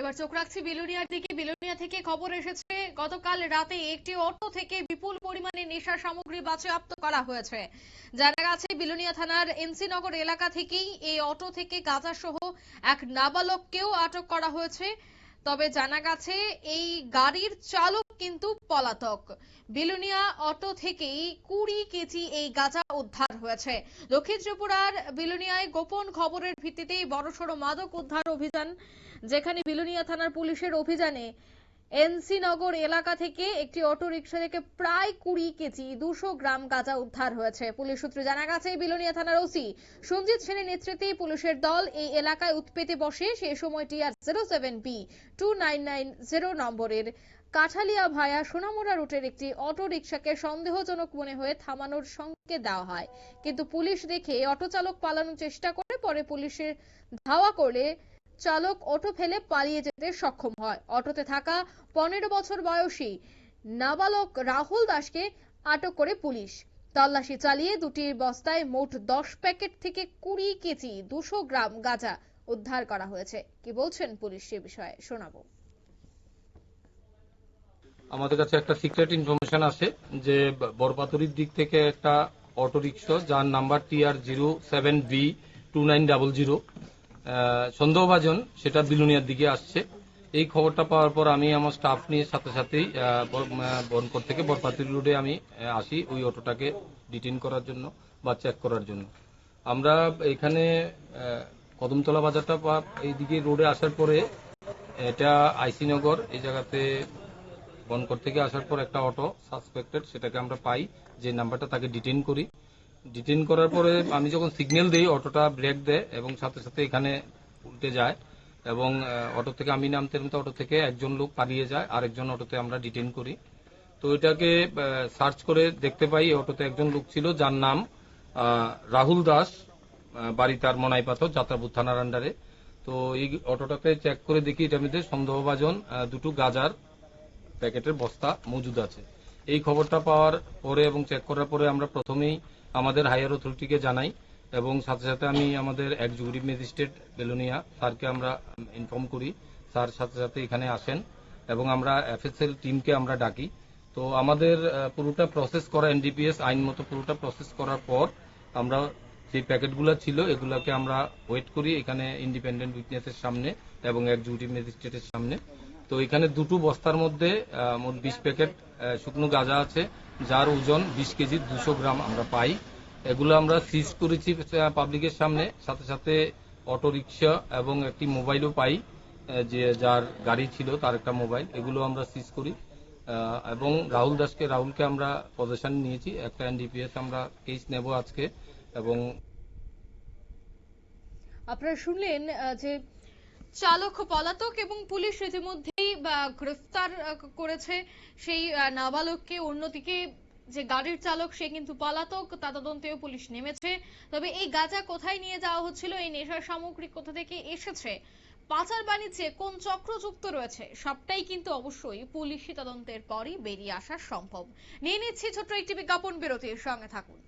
এবার চোখ রাখছি বিলোনিয়ার দিকে। বিলোনিয়া থেকে খবর এসেছে গতকাল রাতে একটি অটো থেকে বিপুল পরিমাণে নেশা সামগ্রী বাজেয়াপ্ত করা হয়েছে। জানা গেছে বিলোনিয়া থানার এনসি নগর এলাকা থেকেই এই অটো থেকে গাঁজা সহ এক নাবালককেও আটক করা হয়েছে। তবে জানা গেছে এই গাড়ির চালক কিন্তু পলাতক। বিলোনিয়া অটো থেকেই 20 কেজি এই গাঁজা উদ্ধার হয়েছে। দক্ষিণ ত্রিপুরার বিলোনিয়ায় গোপন খবরের ভিত্তিতেই বড়সড় মাদক উদ্ধার অভিযান, যেখানে বিলোনিয়া থানার পুলিশের অভিযানে এনসি নগর এলাকা থেকে একটি অটো রিকশা থেকে প্রায় 20 কেজি 200 গ্রাম গাঁজা উদ্ধার হয়েছে। পুলিশ সূত্রে জানা গেছে বিলোনিয়া থানার ওসি সঞ্জিত সেনের নেতৃত্বে পুলিশের দল এই এলাকায় উৎপেতে বসে। সেই সময় টিআর 07B2990 নম্বরের কাঠালিয়া ভায়া সোনামুড়া রুটের একটি অটো রিকশাকে সন্দেহজনক মনে হয়ে থামানোর সংকেত দেওয়া হয়, কিন্তু পুলিশ দেখে অটো চালক পালানোর চেষ্টা করে। পরে পুলিশের ধাওয়া করলে চালক অটো ফেলে পালিয়ে যেতে সক্ষম হয়। অটোতে থাকা 15 বছর বয়সী নাবালক রাহুল দাসকে আটক করে পুলিশ। তল্লাশি চালিয়ে দুটির বস্তায় মোট 10 প্যাকেট থেকে 20 কেজি 200 গ্রাম গাঁজা উদ্ধার করা হয়েছে। কি বলছেন পুলিশ সে বিষয়ে শোনাবো। আমাদের কাছে একটা সিক্রেট ইনফরমেশন আছে যে বরপাতুরির দিক থেকে একটা অটো রিক্সা যার নাম্বার টিআর 07B2900 সন্দেহভাজন সেটা বিলুনিয়ার দিকে আসছে। এই খবরটা পাওয়ার পর আমি আমার স্টাফ নিয়ে সাথে সাথেই বনকর থেকে বরপাতুরি রোডে আমি আসি ওই অটোটাকে ডিটেইন করার জন্য বা চেক করার জন্য। আমরা এখানে কদমতলা বাজারটা এইদিকে রোডে আসার পরে এটা আইসিনগর এই জায়গাতে বনকর থেকে আসার পর একটা অটো সাসপেক্টেড সেটাকে আমরা পাই, যে নাম্বারটা তাকে ডিটেইন করি। ডিটেইন করার পরে আমি যখন সিগন্যাল দিই অটোটা ব্রেক দেয় এবং সাথে সাথে এখানে উল্টে যায় এবং অটো থেকে আমি নামতে নামতে অটো থেকে একজন লোক পালিয়ে যায়, আরেকজন অটোতে আমরা ডিটেইন করি। তো এটাকে সার্চ করে দেখতে পাই অটোতে একজন লোক ছিল যার নাম রাহুল দাস, বাড়ি তার মনাইপাথর যাত্রাপুর থানার আন্ডারে। তো এই অটোটাকে চেক করে দেখি এটার মধ্যে সন্দেহভাজন দুটো গাঁজার প্যাকেটের বস্তা মজুদ আছে। এই খবরটা পাওয়ার পরে এবং চেক করার পরে আমরা প্রথমেই আমাদের হায়ার অথরিটিকে জানাই এবং সাথে সাথে আমি আমাদের এক্সিকিউটিভ ম্যাজিস্ট্রেট বেলোনিয়া স্যারকে আমরা ইনফর্ম করি। স্যার সাথে সাথে এখানে আসেন এবং আমরা এফএসএল টিমকে আমরা ডাকি। তো আমাদের পুরোটা প্রসেস করা এনডিপিএস আইন মতো পুরোটা প্রসেস করার পর আমরা যে প্যাকেটগুলো ছিল এগুলাকে আমরা ওয়েট করি এখানে ইন্ডিপেন্ডেন্ট উইটনেসের সামনে এবং এক্সিকিউটিভ ম্যাজিস্ট্রেটের সামনে। তো এখানে দুটো বস্তার মধ্যে মোট 20 প্যাকেট শুকনো গাঁজা আছে যার ওজন 20 কেজি 200 গ্রাম আমরা পাই। এগুলো আমরা সিজ করেছি পাবলিকের সামনে। সাথে সাথে অটো রিক্সা এবং একটি মোবাইলও পাই, যে যার গাড়ি ছিল তার একটা মোবাইল, এগুলো আমরা সিজ করি এবং রাহুলকে আমরা পজিশন নিয়েছি। একটা এনডিপিএস আমরা কেস নেব আজকে। এবং আপনারা শুনলেন যে চালক পলাতক এবং পুলিশ ইতিমধ্যেই গ্রেফতার করেছে সেই নাবালককে। অন্যদিকে যে গাড়ির চালক সে কিন্তু পলাতক, তা তদন্তেও পুলিশ নেমেছে। তবে এই গাঁজা কোথায় নিয়ে যাওয়া হচ্ছিল, এই নেশার সামগ্রী কোথা থেকে এসেছে, পাচার বাণিজ্যে কোন চক্র যুক্ত রয়েছে, সবটাই কিন্তু অবশ্যই পুলিশি তদন্তের পরই বেরিয়ে আসা সম্ভব। নিয়ে নিচ্ছি ছোট্ট একটি বিজ্ঞাপন বিরতির সঙ্গে থাকুন।